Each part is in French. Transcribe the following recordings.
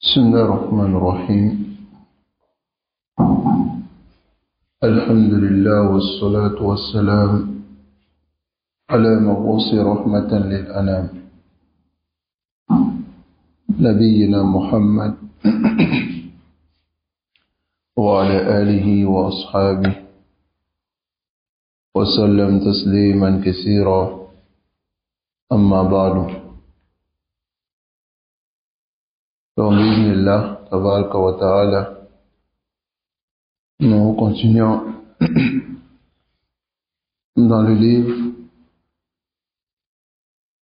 بسم الله الرحمن الرحيم. الحمد لله والصلاة والسلام على مبعوث رحمة للأنام نبينا محمد وعلى آله وأصحابه وسلم تسليما كثيرا. أما بعد، بإذن الله تبارك وتعالى nous continuons dans le livre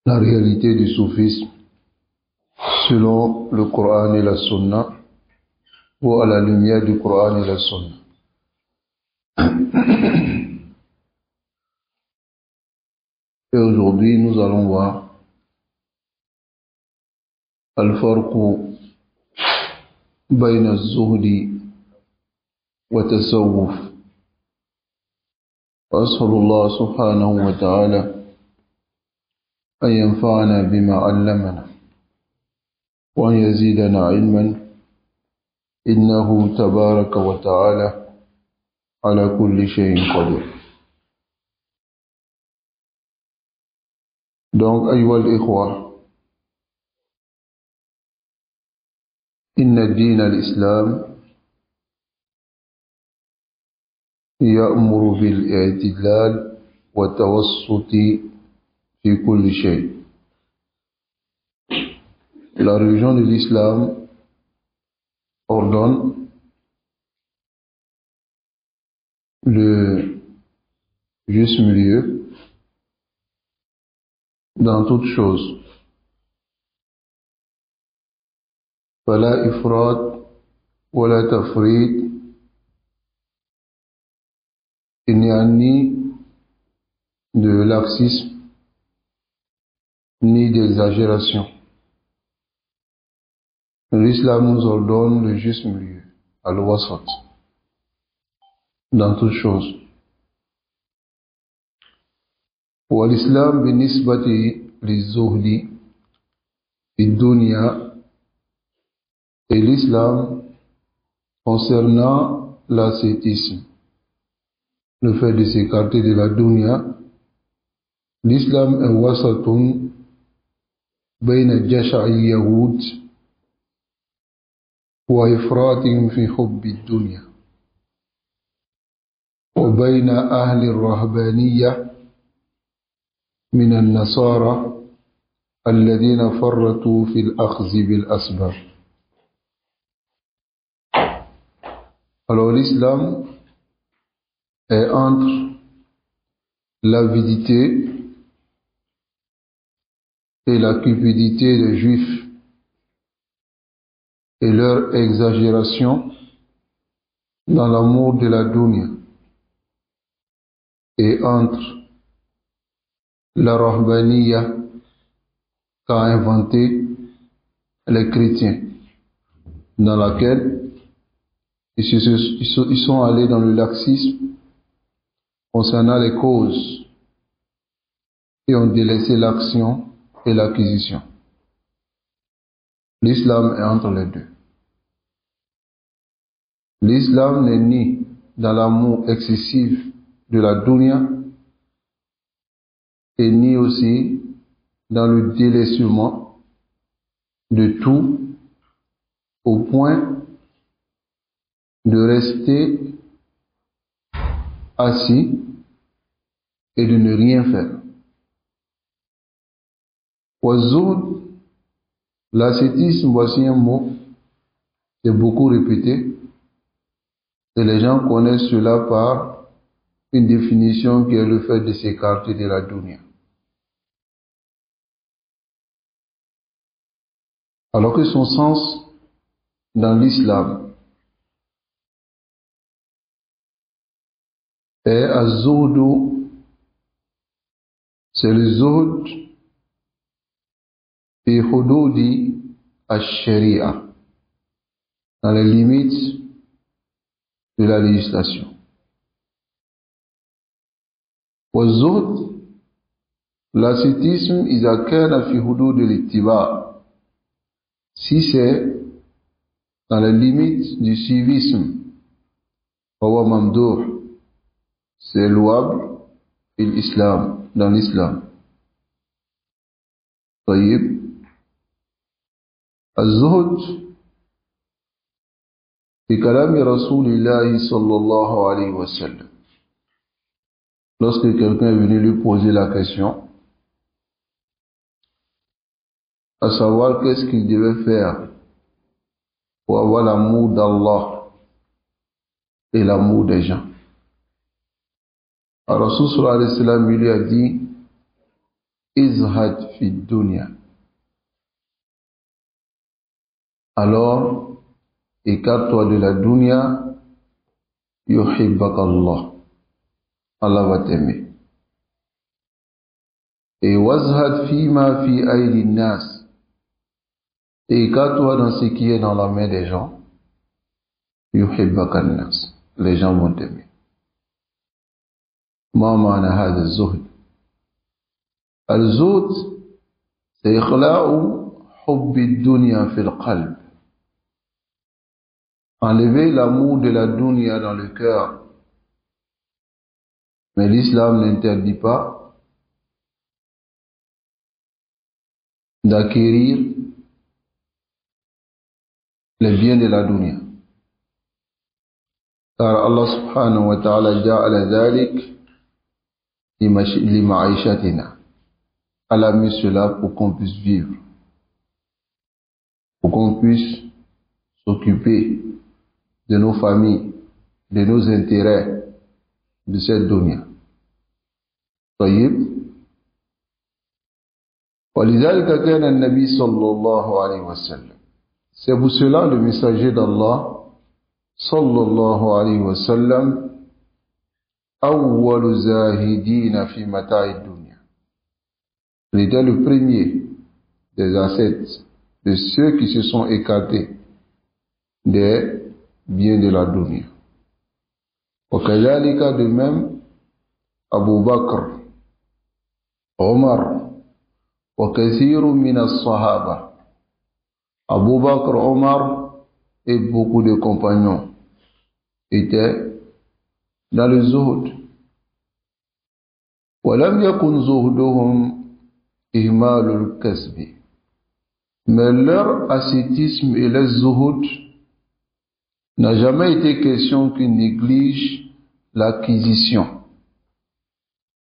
La réalité du soufisme selon le Coran et la Sunna, ou à la lumière du Coran et la Sunna. Et aujourd'hui, nous allons voir Al-Farqu bayna az-zuhdi wa tasawwuf. وأسأل الله سبحانه وتعالى أن ينفعنا بما علمنا وأن يزيدنا علما إنه تبارك وتعالى على كل شيء قدير. Donc, أيها الإخوة، إن الدين الإسلام يأمر بالاعتدال والتوسط في كل شيء. La religion de l'islam ordonne le juste milieu dans toutes choses. فلا إفراط ولا تفريط. Il n'y a ni de laxisme ni d'exagération. L'islam nous ordonne le juste milieu, al-wasat, dans toutes choses. والإسلام بالنسبة للزهد في الدنيا. Et l'islam concernant l'ascétisme, le fait de s'écarter de la dunya, l'islam est wasatun bayna jasha'i yahud wa ifratin fi hubbi dunya wa bayna ahli rahbaniyya min an-nasara alladhina farratu fi al-akhdh bil asbab. Alors l'islam est entre l'avidité et la cupidité des Juifs et leur exagération dans l'amour de la dunya, et entre la rahbaniyya qu'a inventé les chrétiens, dans laquelle ils sont allés dans le laxisme concernant les causes et ont délaissé l'action et l'acquisition. L'islam est entre les deux. L'islam n'est ni dans l'amour excessif de la dunya et ni aussi dans le délaissement de tout au point de rester assis et de ne rien faire. Wazud, l'ascétisme, voici un mot qui est beaucoup répété et les gens connaissent cela par une définition qui est le fait de s'écarter de la dunya. Alors que son sens dans l'islam est az-zuhd, c'est le zuhd fi hududi ash-sharia, dans les limites de la législation. Wa-zuhd, l'ascétisme, idha kana fi hudud al-ittiba, si c'est dans les limites du civisme. Fawa mamdouh, c'est louable dans l'islam. طيب الزهد في كلام رسول الله صلى الله عليه وسلم. Lorsque quelqu'un est venu lui poser la question, à savoir qu'est-ce qu'il devait faire pour avoir l'amour d'Allah et l'amour des gens. Alors Rasul sallallahu alayhi wa sallam lui a dit izhad fi dunya. Alors écarte-toi de la dunya, yuhibbaka Allah. Allah va t'aimer. Et wazhad fima fi aydi nas. Et écarte-toi dans ce qui est dans la main des gens, yuhibbaka nas. Les gens vont t'aimer. ما معنى هذا الزهد؟ الزهد c'est إخلاء حب الدنيا في القلب. Enlever l'amour de la dunya dans le cœur. Mais l'islam n'interdit pas d'acquérir les biens de la dunya. Car Allah subhanahu wa ta'ala ja'ala dhalik lima'ishatina. Allah a mis cela pour qu'on puisse vivre, pour qu'on puisse s'occuper de nos familles, de nos intérêts, de cette dunya. طيب ولذلك كان النبي صلى الله عليه وسلم. C'est pour cela le messager d'Allah صلى الله عليه وسلم أول زاهدين في متاع الدنيا. Il était le premier des ascètes, de ceux qui se sont écartés des biens de la dunya. وكذلك de même Abu Bakr, Omar, وكثير من الصحابة. Abu Bakr, Omar et beaucoup de compagnons étaient dans le zuhud. ولم يكن زهدهم إهمال الكسب. Mais leur ascétisme et leur zuhud n'a jamais été question qu'ils négligent l'acquisition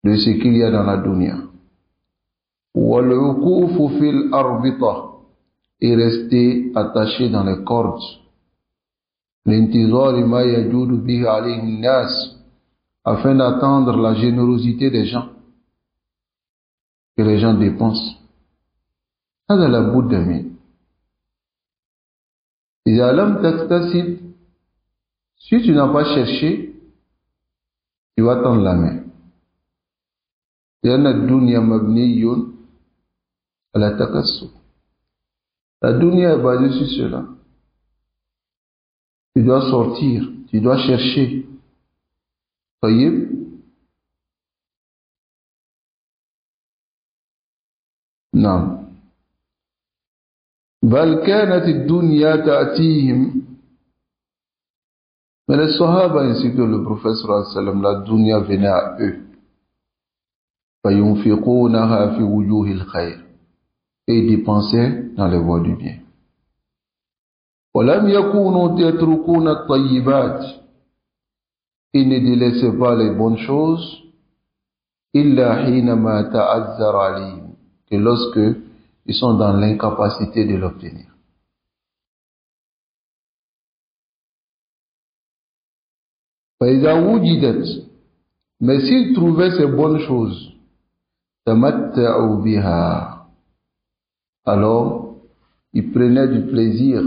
de ce qu'il y a dans la dunya. وَالْعُقُوفُ فِي الْأَرْبِطَةِ. Et rester attaché dans les cordes. لِانْتِظَارِ مَا يَجُودُ بِهِ عَلَيْهِ النَّاسِ. Afin d'attendre la générosité des gens. Que les gens dépensent. هذا لابد منه. إذا لم تكتسب, si tu n'as pas cherché, tu vas tendre la main. لأن الدنيا مبني على التكسب. La dunya est basée sur cela. Tu dois sortir, tu dois chercher. طيب. نعم. بل كانت الدنيا تأتيهم. Mais les Sahaba ainsi que le prophète sallallahu alayhi wa sallam, la dunya venait à eux. فَيُنْفِقُونَهَا فِي وُجُوهِ الْخَيْرِ. Et ils dépensaient dans les voies du bien. وَلَمْ يَكُونُوا يَتْرُكُونَ الطَّيِّبَاتِ. Ils ne délaissaient pas les bonnes choses إِلَّا حِينَمَا تَعَذَّرَ عَلَيْهِمْ. Que lorsque ils sont dans l'incapacité de l'obtenir. فَإِذَا وُجِدَتْ. Mais s'ils trouvaient ces bonnes choses, تَمَتَّعُوا بِهَا. Alors, ils prenaient du plaisir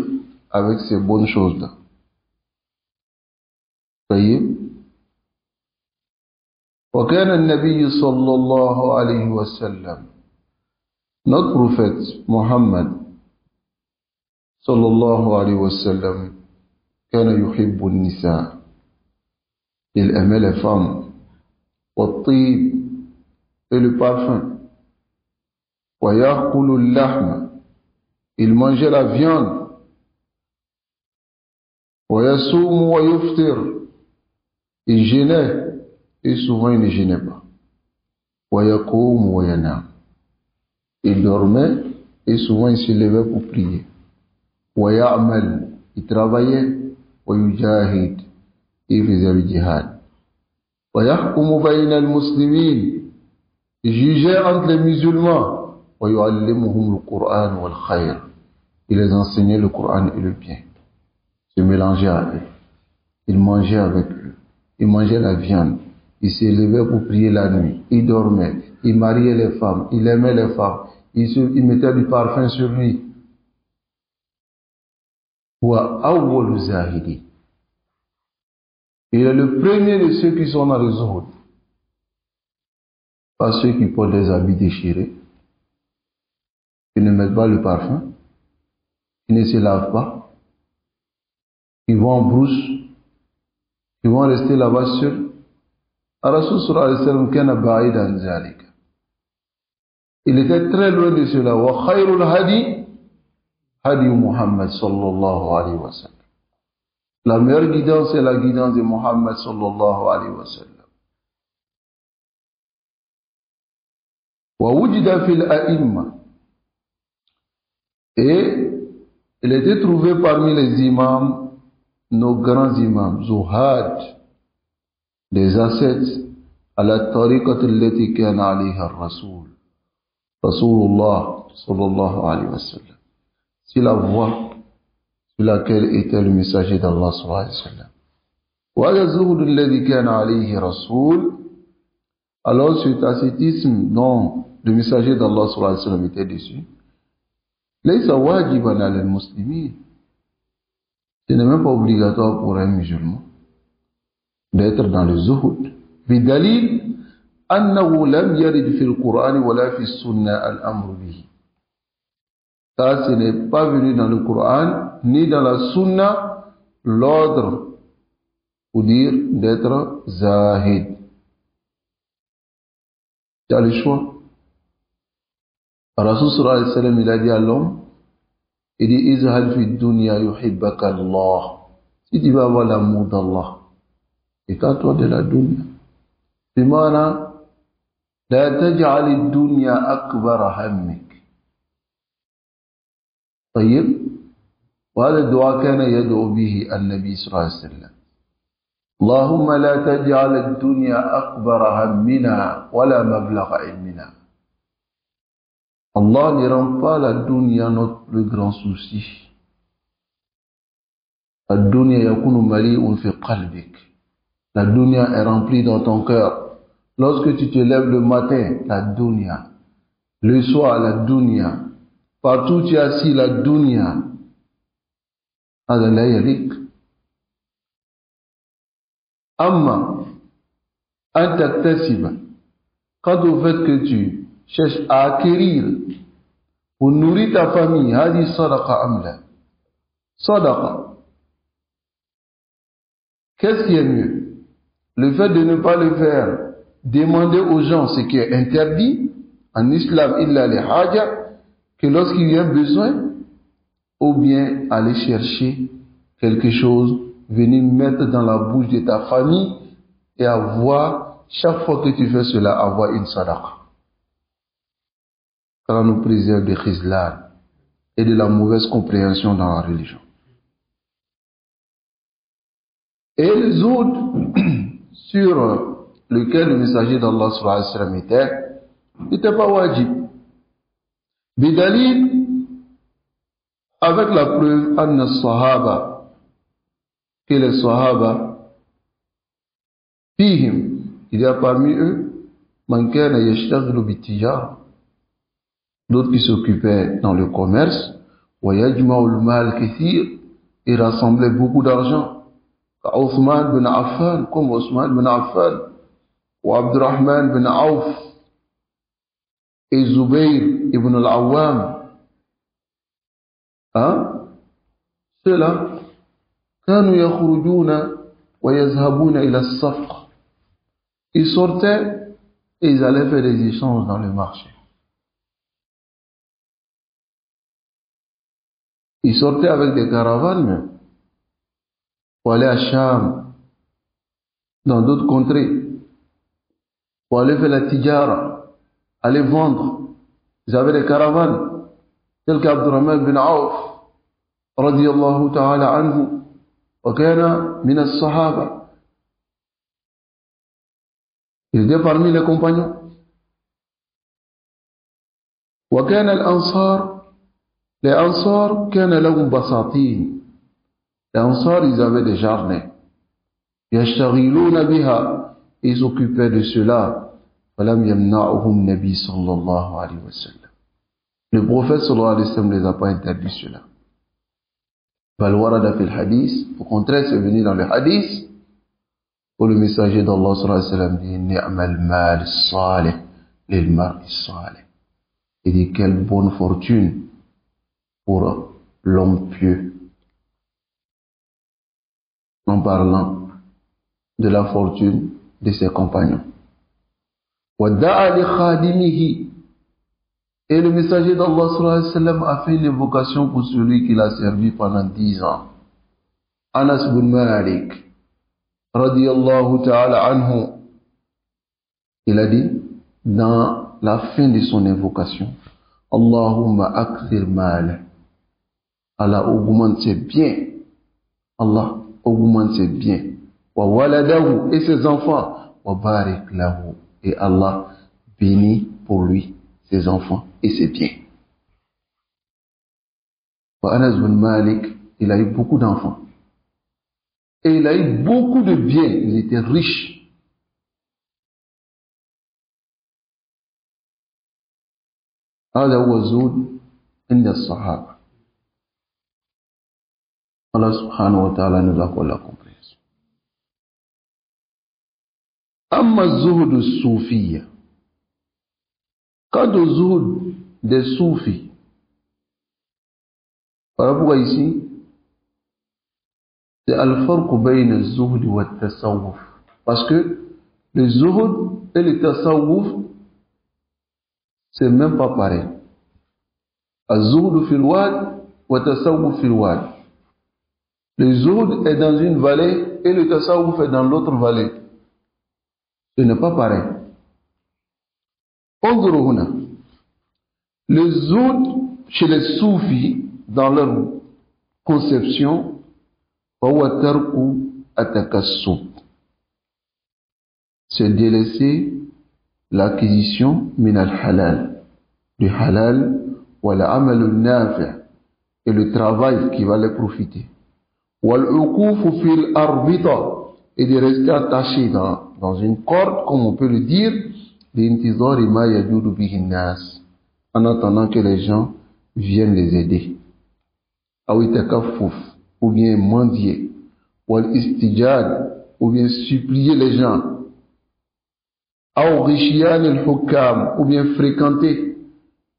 avec ces bonnes choses-là. طيب. وكان النبي صلى الله عليه وسلم. Notre prophète Muhammad صلى الله عليه وسلم كان يحب النساء. Il aimait les femmes. والطيب. Et le parfum. ويأكل اللحم. Il mangeait la viande. ويصوم ويفطر. Il gênait et souvent il ne gênait pas. ويقوم وينام. Il dormait et souvent il se levait pour prier. ويعمل. Il travaillait. ويجاهد. Il faisait le djihad. ويحكم بين المسلمين. Il jugeait entre les musulmans. ويعلمهم القرآن والخير. Il les enseignait le Coran et le bien. Se mélangeait à eux. Il mangeait avec eux. Il mangeait la viande. Il se levait pour prier la nuit. Il dormait. Il mariait les femmes. Il aimait les femmes. Il mettait du parfum sur lui. Wa awwalu zahidi. Il est le premier de ceux qui sont dans le zuhud. Pas ceux qui portent des habits déchirés, qui ne mettent pas le parfum, qui ne se lavent pas, qui vont en brousse, qui vont rester là-bas seuls. Ar-Rasul sallallahu alayhi wa sallam kana ba'idan zalika. Il était très loin de cela. Wa khayrul hadi hadi Muhammad sallallahu alayhi wa sallam. La meilleure guidance est la guidance de Muhammad sallallahu alayhi wa sallam. Wa wujida fil a'imma. Et il était trouvé parmi les imams, nos grands imams, zuhad, des ascètes, à la tariqat allati kana alayha ar-rasul. Rasulullah sallallahu alayhi wa sallam. C'est la voie sur laquelle était le messager d'Allah sallallahu alayhi wa sallam. Wa la zuhud alladhi kana alayhi rasul. Alors cet ascétisme dont le messager d'Allah sallallahu alayhi wa sallam était dessus, laysa wajiban ala al-muslimin. Ce n'est même pas obligatoire pour un musulman d'être dans le zuhud. Bidalil annahu lam yarid fi al-Qur'an wa la fi as-sunnah al-amr bihi. Ça, ce n'est pas venu dans le Coran ni dans la Sunna l'ordre pour dire d'être zahid. Tu as le choix. Rasul sallallahu alayhi wa sallam, il a dit à l'homme, il dit izhad fi dunya yuhibbaka Allah. Si tu vas avoir l'amour d'Allah, écarte-toi de la dunya. Bimana la taj'al ad-dunya akbar hammik. طيب وهذا الدعاء كان يدعو به النبي صلى الله عليه وسلم. اللهم لا تجعل الدنيا أكبر همنا ولا مبلغ علمنا. Allah ne rend pas la dunya notre plus grand souci. La dunya yakunu mali'un fi qalbik. La dunya est remplie dans ton cœur. Lorsque tu te lèves le matin, la dunya. Le soir, la dunya. Partout tu es assis, la dunya. هذا لا يليق. أما أن تكتسب قد au fait que tu cherches à acquérir pour nourrir ta famille, هذه صدقة أم لا؟ صدقة. Qu'est-ce qui est mieux? Le fait de ne pas le faire, demander aux gens ce qui est interdit en islam, illa li haja, que lorsqu'il y a besoin, ou bien aller chercher quelque chose, venir mettre dans la bouche de ta famille et avoir, chaque fois que tu fais cela, avoir une sadaqa. Ça nous préserve de khizlan et de la mauvaise compréhension dans la religion. Et les autres sur lesquels le messager d'Allah sallallahu alayhi wa sallam était, n'était pas wajib. Bidalil, avec la preuve, anna sahaba, que les sahaba, fihim, il y a parmi eux, man kana yashtaghilu bitijara, d'autres qui s'occupaient dans le commerce, wa yajma'u al-mal kathir, et rassemblaient beaucoup d'argent, Othman bin Affan, comme Othman bin Affan, ou Abdurrahman bin Auf, et Zubayr ibn al-Awwam. Hein? Ceux-là, كانوا يخرجون ويذهبون إلى الصفق. Ils sortaient et ils allaient faire des échanges dans le marché. Ils sortaient avec des caravanes même. pour aller à Cham, dans d'autres contrées, pour aller faire la tijara, aller vendre. Ils avaient des caravanes, tels qu'Abdurrahman bin Auf, radiyallahu ta'ala anhu, wa kana min as-sahaba. Il était parmi les compagnons. Wa kana al-ansar, les ansar, kana lahum basatin. Les ansar, ils avaient des jardins. Yashtaghiluna biha, ils s'occupaient de cela. Falam yamna'uhum nabi sallallahu alayhi wa sallam. Le prophète sallallahu alayhi wa sallam ne les a pas interdit cela. Bal warada fil hadith, au contraire, c'est venu dans le hadith, où le messager d'Allah sallallahu alayhi wa sallam dit ni'mal mal salih lil mar'i salih. Il dit quelle bonne fortune pour l'homme pieux. En parlant de la fortune de ses compagnons. Wada'a li khadimihi. Et le messager d'Allah sallallahu alayhi wa sallam a fait une évocation pour celui qui l'a servi pendant 10 ans. Anas bin Malik, radiyallahu ta'ala anhu, il a dit, dans la fin de son invocation, Allahumma akthir mal. Allah augmente ses biens. Allah augmente ses biens. Wa waladahu, et ses enfants. Wa barik lahu. Et Allah bénit pour lui ses enfants et ses biens. Anas bin Malik, il a eu beaucoup d'enfants. Et il a eu beaucoup de biens. Il était riche. هذا هو الزهد عند الصحابة. Allah subhanahu wa ta'ala nous accorde la compréhension. Amma zuhud al-soufiyya. Quant au zuhud des soufis, voilà pourquoi ici, c'est al-farq bayna al-zuhd wa al-tasawwuf. Parce que le zuhud et le tasawwuf, c'est même pas pareil. Al-zuhd fil wad wa tasawwuf fil wad. Le zuhd est dans une vallée et le tasawwuf est dans l'autre vallée. Ce n'est pas pareil. انظروا هنا. Le zuhd chez les soufis, dans leur conception, هو ترك التكسب. C'est délaisser l'acquisition min al-halal, du halal, wa al-amal al-nafi', et le travail qui va les profiter. Wal-uquf fil arbita, et de rester attaché dans une corde, comme on peut le dire, d'intizari ma yajudu bihi nas, en attendant que les gens viennent les aider. Awi takaffuf, ou bien mendier, wal-istijad, ou bien supplier les gens, ou bien fréquenter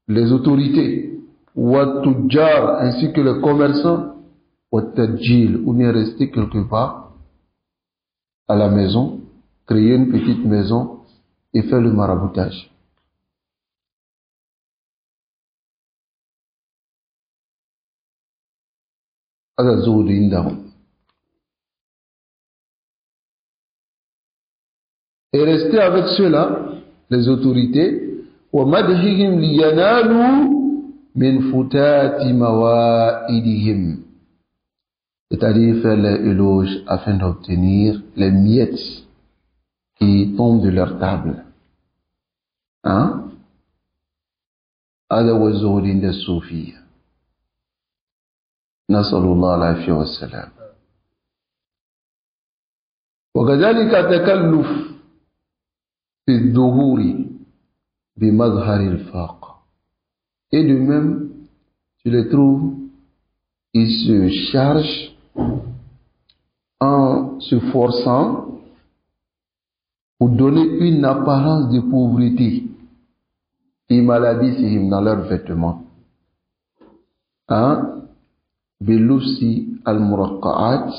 les autorités, ou ainsi que les commerçants, ou bien rester quelque part à la maison, créer une petite maison et faire le maraboutage. Et rester avec ceux-là, les autorités, وَمَدْهِهِمْ لِيَنَالُوا مِنْ فُتَاتِ مَوَائِدِهِمْ, c'est-à-dire faire les éloges afin d'obtenir les miettes qui tombent de leur table. Hein? هذا هو الزهد عند الصوفية. نسأل الله العافية والسلام. وكذلك تكلف في الظهور بمظهر الفاقة. Et de même, tu les trouves, ils se chargent en se forçant pour donner une apparence de pauvreté et maladie dans leurs vêtements. Hein? Bilufsi al-muraqqa'at,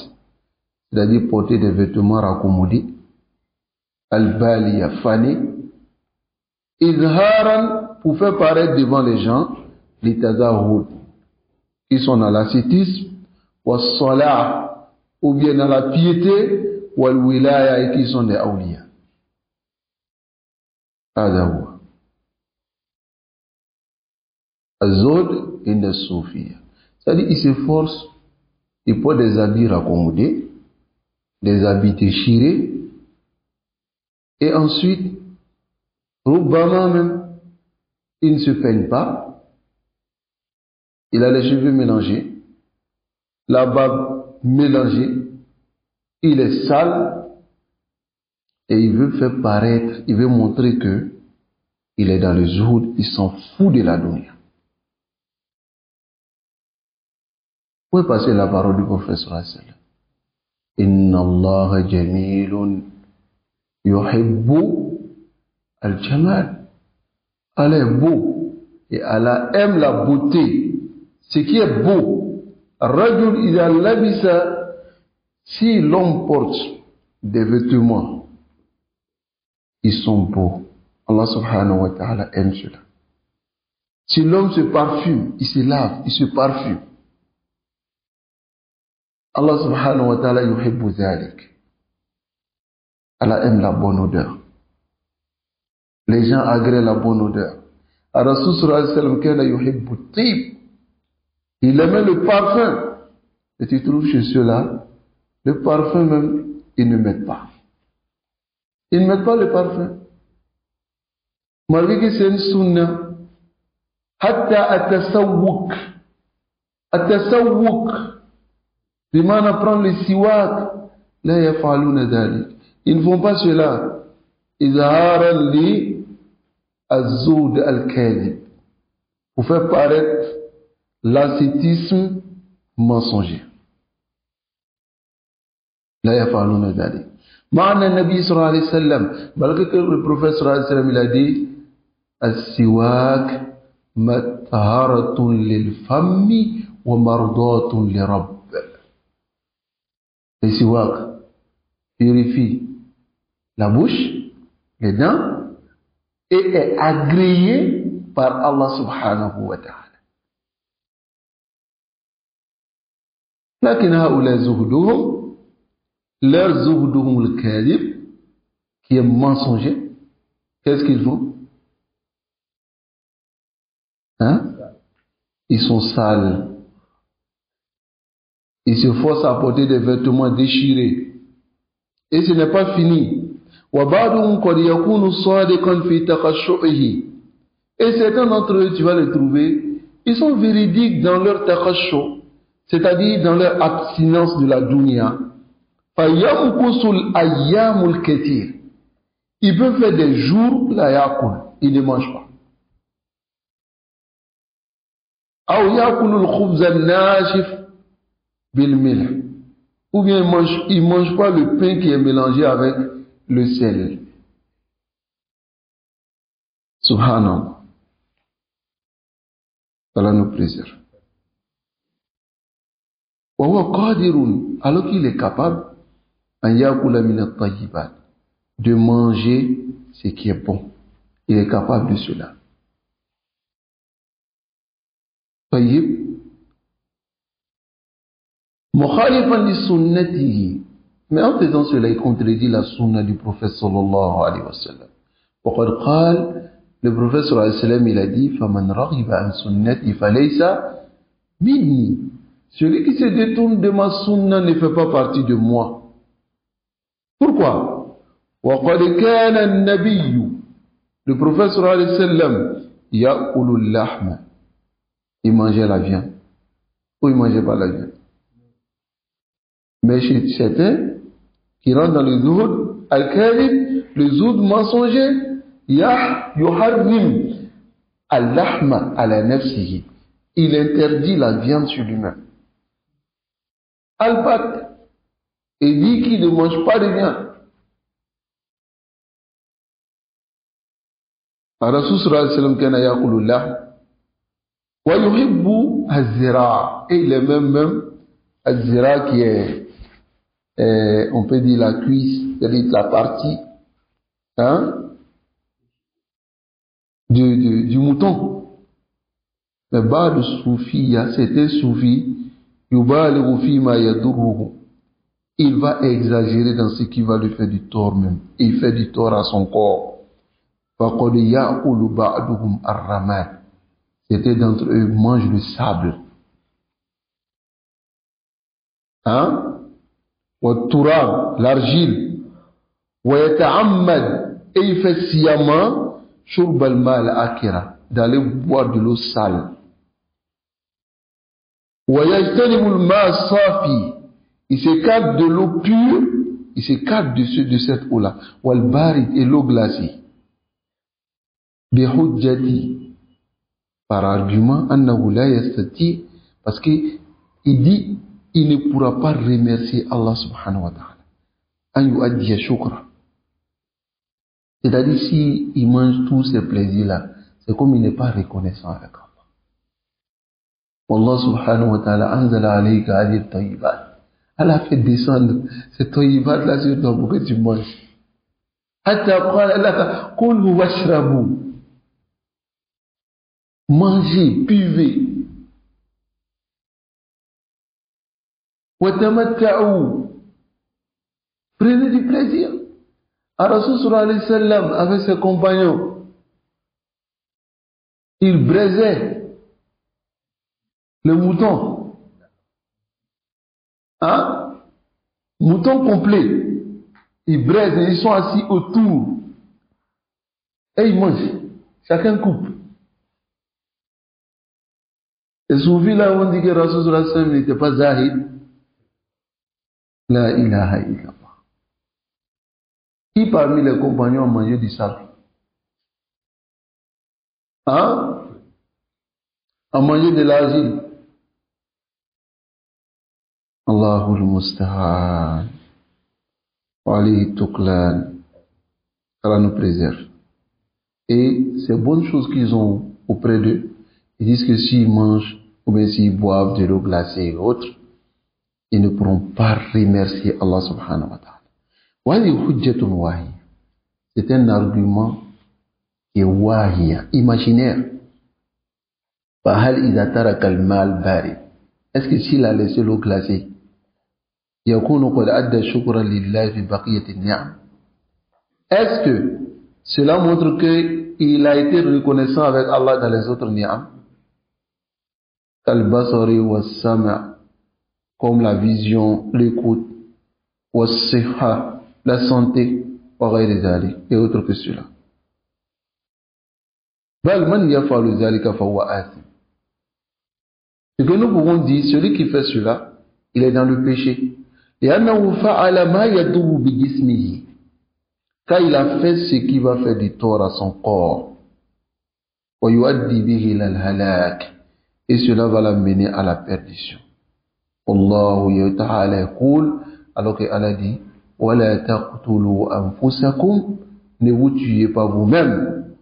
c'est-à-dire porter des vêtements raccommodés, al-baliya, fanés, izharan, pour faire paraître devant les gens, les tazahud, qui sont dans l'ascétisme, wa salah, ou bien dans la piété, ou al-wilaya, et qui sont des awliya. Adawa. Azod et des soufis. C'est-à-dire, ils s'efforcent, ils portent des habits raccommodés, des habits déchirés, et ensuite, Rubbama même, il ne se peigne pas, il a les cheveux mélangés, la barbe mélangée, il est sale, et il veut faire paraître, il veut montrer que il est dans le zuhud, il s'en fout de la dunya. Où est passée la parole du prophète sallallahu alayhi wa sallam? Inna Allah jamilun yuhibbu al-jamal. Allah est beau et Allah aime la beauté. Ce qui est beau. Rajul idha labisa, si l'homme porte des vêtements, ils sont beaux. Allah subhanahu wa ta'ala aime cela. Si l'homme se parfume, il se lave, il se parfume. Allah subhanahu wa ta'ala yuhibbu dhalik. Allah aime la bonne odeur. Les gens agréent la bonne odeur. Rasul sallallahu alayhi wa sallam kana yuhibbu tib. Il aimait le parfum. Et tu trouves chez ceux-là, le parfum même, ils ne mettent pas. Ils ne mettent pas le parfum. Malgré que c'est une sunna. Hatta at-tasawwuk. At-tasawwuk. Bimana prendre le siwak. La yaf'aluna dhalik. Ils ne font pas cela. Izharan li az-zoud al-kadhib. Pour faire paraître l'ascétisme mensonger. La yaf'aluna dhalik. Ma'ana Nabi sallallahu alayhi wa sallam. Malgré que le prophète sallallahu alayhi wa sallam il a dit as-siwak matharatun lil fammi wa mardatun li rabb. Le siwak purifie la bouche, les dents, et est agréé par Allah subhanahu wa ta'ala. لكن هؤلاء زهدهم leur زهدهم الكاذب qui est mensonger, qu'est-ce qu'ils font? Hein? Ils sont sales. Ils se forcent à porter des vêtements déchirés. Et ce n'est pas fini. وَبَعْضُهُمْ قَدْ يَكُونُ صَادِقًا فِي تَخَشُّعِهِ. Et certains d'entre eux, tu vas les trouver, ils sont véridiques dans leur takhashu', c'est-à-dire dans leur abstinence de la dunya. فَيَمْكُسُ الْأَيَّامُ الْكَثِيرِ. Ils peuvent faire des jours, la yakul, ils ne mangent pas. أَوْ يَأْكُلُ الْخُبْزَ النَّاشِفِ بِالْمِلْحِ. Ou bien ils ne mangent pas le pain qui est mélangé avec le sel. Subhanallah. Allah nous préserve. Alors qu'il est capable de manger ce qui est bon. Il est capable de cela. Tayyib. Mukhalifan li sunnatihi. Mais en faisant cela, il contredit la sunna du prophète sallallahu alayhi wa sallam. وقد قال, le prophète sallallahu alayhi wa sallam, il a dit, فَمَنْ رَغِبَ عَنْ سُنَّتِي فَلَيْسَ مِنِّي. Celui qui se détourne de ma sunna ne fait pas partie de moi. Pourquoi? وَقَدْ كَانَ النَّبِيُّ. Le prophète sallallahu alayhi wa sallam, يَأْكُلُ اللَّحْمَ. Il mangeait la viande. Ou il mangeait pas la viande. Mais chez certains qui rentrent dans le zuhud al-kadhib, le zuhud mensonger, yuharrim al-lahma ala nafsihi. Il interdit la viande sur lui-même. Al-Bat, et dit qu'il ne mange pas de viande. Rasul sallallahu alayhi wa sallam kana yaqulu lahm wa yuhibbu az-zira'. Et il est même az-zira' qui est on peut dire la cuisse, c'est-à-dire la partie du mouton. Mais bas de soufi, il y a certains soufis, yubalighu fima yadurruhu. il va exagérer dans ce qui va lui faire du tort même. Il fait du tort à son corps. فَقَدْ يَأْكُلُ بَعْضُهُمْ الرَّمَادَ. Certains d'entre eux mangent le sable. Hein? وَالتُّرَابِ, l'argile. وَيَتَعَمَّدْ, et il fait sciemment شُرْبَ الْمَاءِ الْآكِرَةِ, d'aller boire de l'eau sale. وَيَجْتَنِبُ الْمَاءَ الصَّافِي, il s'écarte de l'eau pure, il s'écarte de cette eau-là. وَالْبَارِدِ, et l'eau glacée. بِحُجَّةِ, par argument, أَنَّهُ لَا يَسْتَطِيعُ, parce qu'il dit, il ne pourra pas remercier Allah subhanahu wa ta'ala. أَنْ يُؤَدِّيَ شُكْرًا. C'est-à-dire, si il mange tous ces plaisirs-là, c'est comme il n'est pas reconnaissant avec Allah. Allah subhanahu wa ta'ala anzala alayka hadhihi tayyibat. Allah a fait descendre ces tayyibat-là sur toi pour que tu manges. Hatta qala laka kulu washrabu. Mangez, buvez. Wa tamatta'u. Prenez du plaisir. Rasul sallallahu alayhi wa sallam, avec ses compagnons, il braisait le mouton. Hein? Mouton complet. Ils braisent et ils sont assis autour. Et ils mangent. Chacun coupe. Et souvent là, on dit que Rasul sallallahu alayhi wa sallam n'était pas zahid. La ilaha illallah. Qui parmi les compagnons a mangé du sable? Hein? A mangé de l'argile? Allahul musta'an. Wa alayhi tuklan. Allah nous préserve. Et ces bonnes choses qu'ils ont auprès d'eux, ils disent que s'ils mangent ou bien s'ils boivent de l'eau glacée et autres, ils ne pourront pas remercier Allah subhanahu wa ta'ala. C'est un argument qui est wahia, imaginaire. Est-ce que s'il a laissé l'eau glacée, est-ce que cela montre qu'il a été reconnaissant avec Allah dans les autres ni'am? Kal-basari was-sam', comme la vision, l'écoute, was-sihha, la santé, et autres que cela. Ce que nous pouvons dire, celui qui fait cela, il est dans le péché. Car il a fait ce qui va faire du tort à son corps. Et cela va l'amener à la perdition. Allah ta'ala yaqul, alors que Allah dit, وَلَا تَقْتُلُوا أَنفُسَكُمْ, ne vous tuez pas vous-même.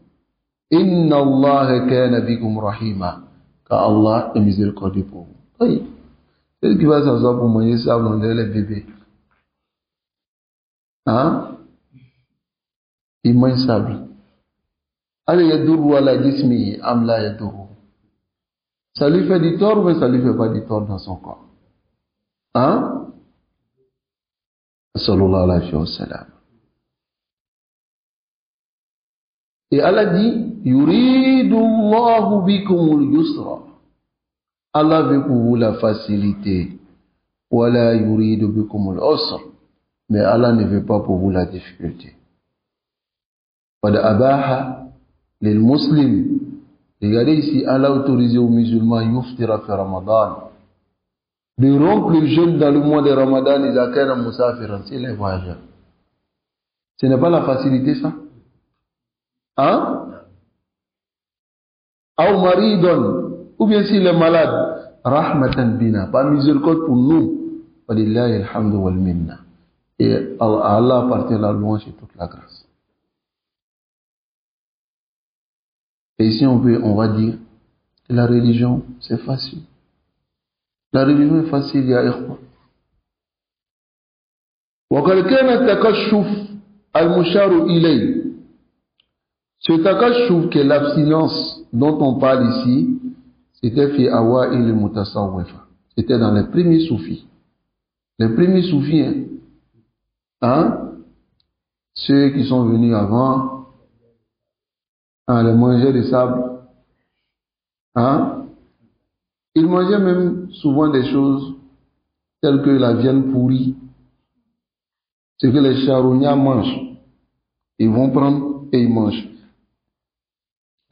إِنَّ اللَّهَ كَانَ بِكُمْ رَحِيمًا, car Allah est miséricordieux pour vous. Oui. C'est ce qui va s'asseoir pour manger ça, pour manger les bébés. Hein? Il mange sable. Allez, yadurru ala jismihi, am la yadurru. Ça lui fait du tort, mais ça lui fait pas du tort dans son corps. Hein? Sallallahu alayhi wa sallam. Et Allah dit, yuridu Allahu bikumul yusra. Allah veut pour vous la facilité. Wala yuridu bikumul usra. Mais Allah ne veut pas pour vous la difficulté. Qad abaha lil muslim. Regardez ici, Allah a autorisé aux musulmans yuftira fi Ramadan. De rompre le jeûne dans le mois de Ramadan, ils accueillent un musafiran, c'est les voyageurs. Ce n'est pas la facilité, ça? Hein? Ou maridon, ou bien s'il est malade, rahmatan bina, par miséricorde pour nous. Walillahi alhamdu wal minna. Et à Allah appartient la louange et toute la grâce. Et ici on va dire que la religion, c'est facile. La religion est facile, ya ikhwa. وقد كان التكشف المشار إليه. Ce takashuf qui est l'abstinence dont on parle ici, c'était fi awa'il mutasawwifa. C'était dans les premiers soufis. Les premiers soufis, hein, ceux qui sont venus avant, hein, les mangeurs de sable, hein, ils mangeaient même souvent des choses telles que la viande pourrie, ce que les charognards mangent. Ils vont prendre et ils mangent.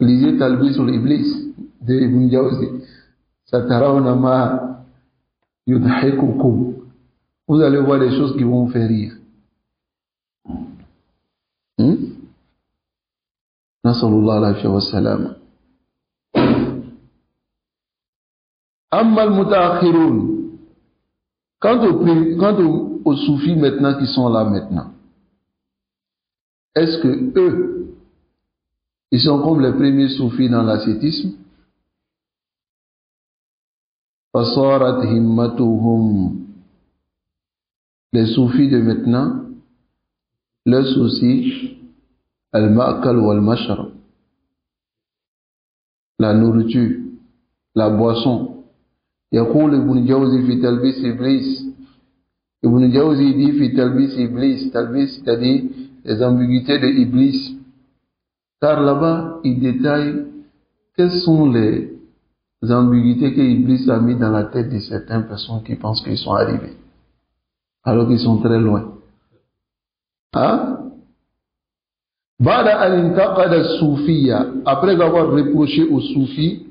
Lisez Talbis sur l'Iblis de Ibn Jawzi. Satarawna ma yudhikukum. Vous allez voir des choses qui vont vous faire rire. Nasallallahu alayhi wa sallam. Amma al-mutaakhirun. Quant aux soufis maintenant qui sont là maintenant, est-ce que eux, ils sont comme les premiers soufis dans l'ascétisme? Fasarat himmatuhum. Les soufis de maintenant, leur souci, al-ma'kal wal-mashrab, la nourriture, la boisson. يقول ابن جوزي في تلبيس إبليس. Ibn Jawzi dit في تلبيس إبليس. Talbis, c'est-à-dire les ambiguïtés de Iblis. Car là-bas, il détaille quelles sont les ambiguïtés que Iblis a mis dans la tête de certaines personnes qui pensent qu'ils sont arrivés, alors qu'ils sont très loin. Hein? Bada al-intaqad al-soufiyya, après avoir reproché aux soufis,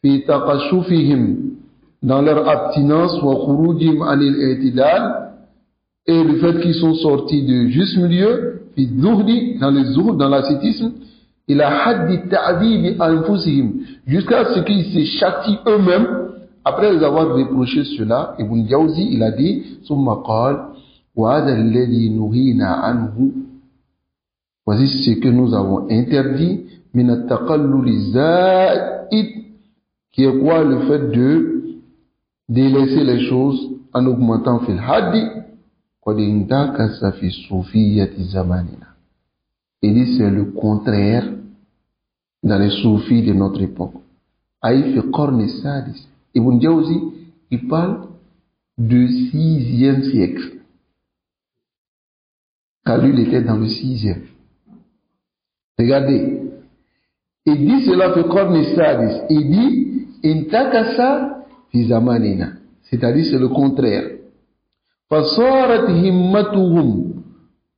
fi taqashufihim, dans leur abstinence, wa khurujim anil i'tidal, et le fait qu'ils sont sortis de juste milieu, fi zuhdi, dans le zuhd, dans l'ascétisme, ila haddi ta'dibi anfusihim, jusqu'à ce qu'ils se châtient eux-mêmes, après les avoir reproché cela. Ibn Jawzi, il a dit, summa qal, wa hadha alladhi nuhina anhu, voici ce que nous avons interdit, min at-taqallul za'id, qui est quoi? Le fait de délaisser les choses en augmentant fil haddi, qad intakasa fi soufiyyati zamanina. Il dit c'est le contraire dans les soufis de notre époque. Aïe fi qarni sadis. Ibn Jawzi, il parle du 6e siècle. Car lui, il était dans le 6e. Regardez. Il dit cela fi qarni sadis. Il dit intakasa fi zamanina. C'est-à-dire c'est le contraire. Fasarat himmatuhum.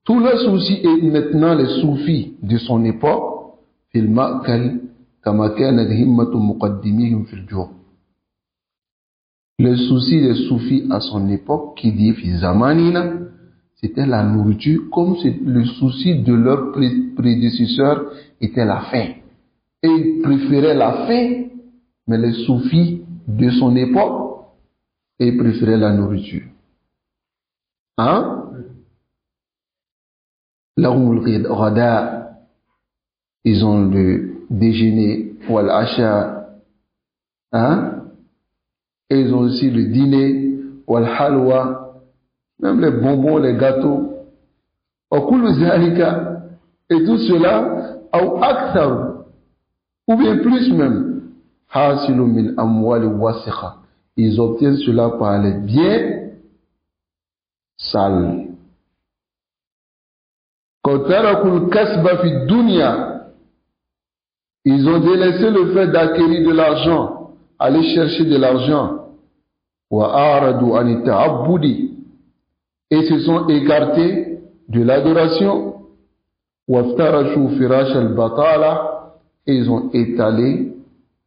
Tout le souci est maintenant les soufis de son époque, fil ma'kal kama kanat himmatu muqaddimihim fil ju'. Le souci des soufis à son époque, qui dit fi zamanina, c'était la nourriture, comme le souci de leurs prédécesseurs était la faim. Et ils préféraient la faim, mais les soufis de son époque, ils préféraient la nourriture. Hein? Lahumul ghada, ils ont le déjeuner, wal asha, hein? Et ils ont aussi le dîner, wal halwa, même les bonbons, les gâteaux. Okulu zalika, et tout cela, ou akthar, ou bien plus même, hasilu min amwali wasikha, ils obtiennent cela par les biens sales. Ils ont délaissé le fait d'acquérir de l'argent, aller chercher de l'argent, et se sont écartés de l'adoration, et ils ont étalé,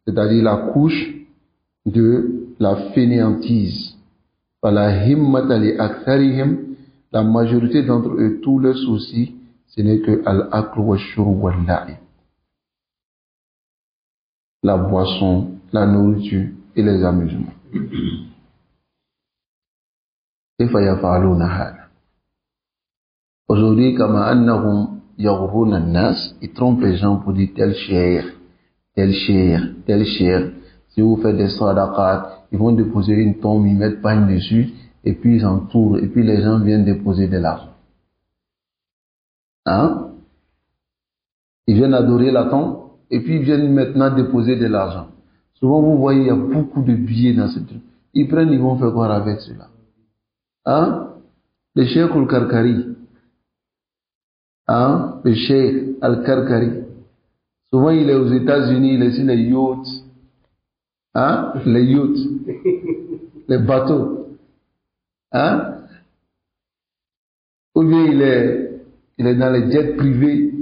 c'est-à-dire la couche de la fainéantise. La majorité d'entre eux, tous leurs soucis, ce n'est que al-akl wa shurb wa al-la'ib. La boisson, la nourriture et les amusements. Aujourd'hui, kama annahum yaghruna an-nas, ils trompent les gens pour dire tel cher, tel cher, tel cher. Si vous faites des sadaqat, ils vont déposer une tombe, ils mettent pagne dessus, et puis ils entourent, et puis les gens viennent déposer de l'argent. Hein? Ils viennent adorer la tombe, et puis ils viennent maintenant déposer de l'argent. Souvent vous voyez, il y a beaucoup de billets dans ce truc. Ils prennent, ils vont faire quoi avec cela? Hein? Le Cheikh Al-Karkari. Hein? Le Cheikh Al-Karkari. Souvent, il est aux États-Unis, il est sur les yachts. Hein? Les yachts. Les bateaux. Hein? Ou bien il est dans les jets privés.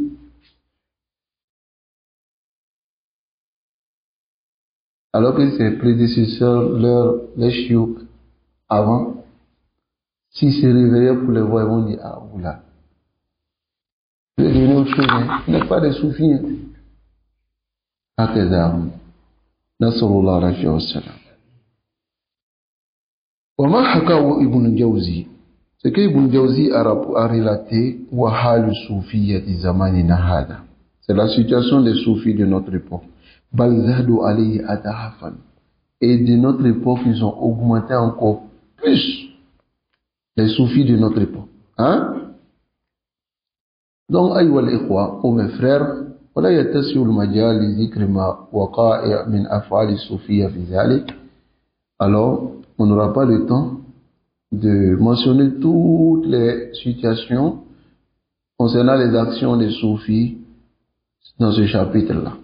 Alors que ses prédécesseurs, les chiouk, avant, s'ils se réveillaient pour les voir, ils vont dire, ah, oula. Je vais donner autre chose, hein. Il n'est pas des soufis, hein. هكذا نسأل الله العافية والسلام. وما حكاه ابن الجوزي ce que Ibn Jawzi a relaté وحال الصوفية زماننا هذا, c'est la situation des soufis de notre époque. بل زادوا عليه أضعافا, et de notre époque ils ont augmenté encore plus les soufis de notre époque, hein? Donc أيها الإخوة, ô mes frères, ولا يتسع المجال لذكر ما وقائع من أفعال الصوفية في ذلك. Alors, on n'aura pas le temps de mentionner toutes les situations concernant les actions des soufis dans ce chapitre-là.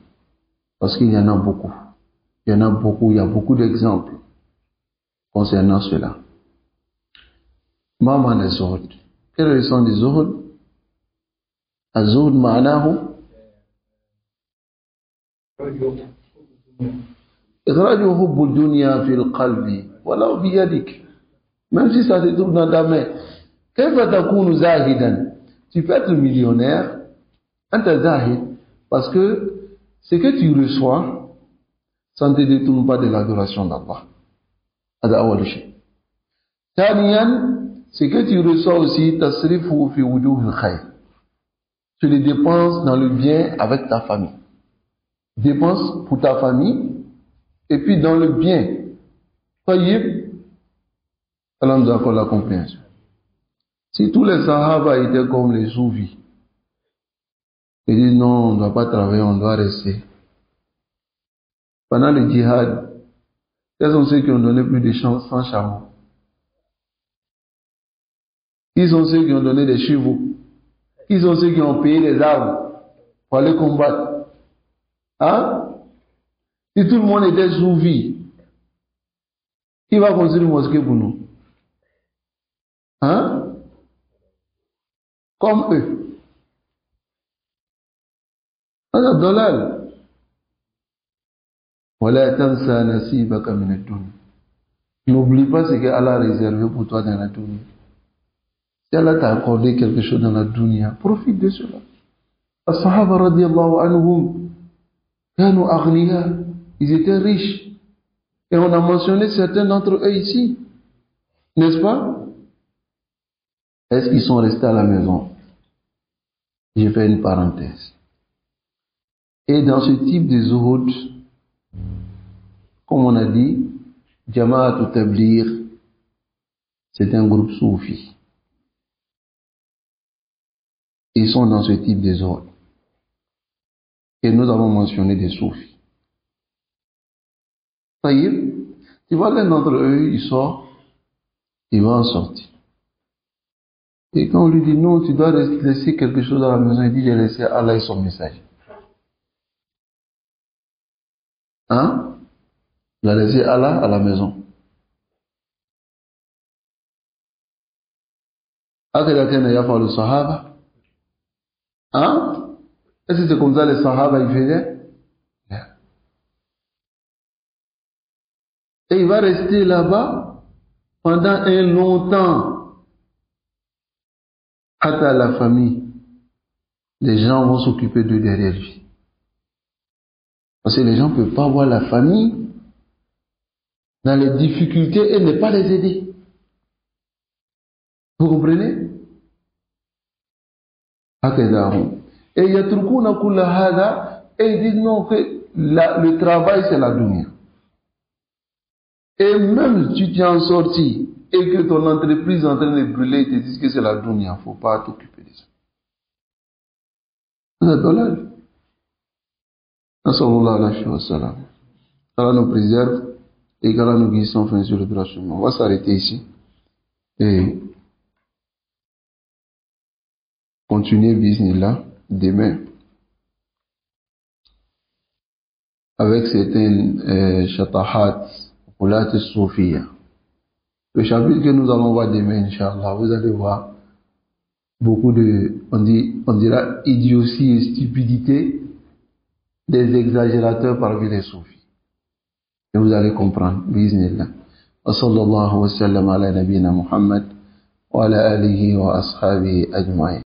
Parce qu'il y en a beaucoup. Il y en a beaucoup, il y a beaucoup d'exemples concernant cela. Maman les zuhud. Quel est le sens des zuhud? Az-zuhud ma'anahu إخراج حب الدنيا في القلب ولو بيدك, même si ça se trouve dans ta main. كيف تكون زاهدا? Tu peux être millionnaire, أنت زاهد, parce que ce que tu reçois, ça ne te détourne pas de l'adoration d'Allah. هذا أول شيء. ثانيا, ce que tu reçois aussi, تصرفه في وجوه الخير. Tu les dépenses dans le bien avec ta famille. Dépense pour ta famille, et puis dans le bien. Taïb, Allah nous accorde la compréhension. Si tous les Sahaba étaient comme les soufis, ils disent non, on ne doit pas travailler, on doit rester. Pendant le djihad, quels sont ceux qui ont donné plus de 100 chameaux? Qui sont ceux qui ont donné des chevaux? Qui sont ceux qui ont payé les armes pour aller combattre? Hein? Si tout le monde était soufi, qui va construire une mosquée pour nous? Hein? Comme eux. هذا الضلال. ولا تنسى نصيبك من الدنيا. N'oublie pas ce que Allah a réservé pour toi dans la dunya. Si Allah t'a accordé quelque chose dans la dunya, profite de cela. الصحابة رضي الله عنهم كانوا أغنياء. Ils étaient riches. Et on a mentionné certains d'entre eux ici. N'est-ce pas? Est-ce qu'ils sont restés à la maison? Je fais une parenthèse. Et dans ce type de zuhud, comme on a dit, Jama'at Tabligh, c'est un groupe soufi. Ils sont dans ce type de zuhud. Et nous avons mentionné des soufis. Tu vois l'un d'entre eux, il sort, il va en sortir. Et quand on lui dit non, tu dois laisser quelque chose à la maison, il dit j'ai laissé Allah et son message. Hein? Il a laissé Allah à la maison. Le Sahaba. Hein? Est-ce que c'est comme ça les Sahaba ils faisaient? Et il va rester là-bas pendant un long temps. À la famille, les gens vont s'occuper d'eux derrière lui. Parce que les gens ne peuvent pas voir la famille dans les difficultés et ne pas les aider. Vous comprenez? Et yatrukuna kulla hada, et ils disent non, que le travail c'est la dunya. Et même si tu es en sorti et que ton entreprise est en train de brûler, ils te disent que c'est la dunya, il ne faut pas t'occuper de ça. C'est dommage. Allah nous préserve et qu'Allah nous guide sans fin sur le droit chemin. On va s'arrêter ici. et continuer bismillah demain avec certaines shatahat Ulat al-Soufiyya. Le chapitre que nous allons voir demain, Inch'Allah, vous allez voir beaucoup de, on dira, idiotie et stupidité des exagérateurs parmi les soufis. Et vous allez comprendre, bismillah. Wa sallallahu wa sallam ala nabina Muhammad wa ala alihi wa ashabihi ajma'in.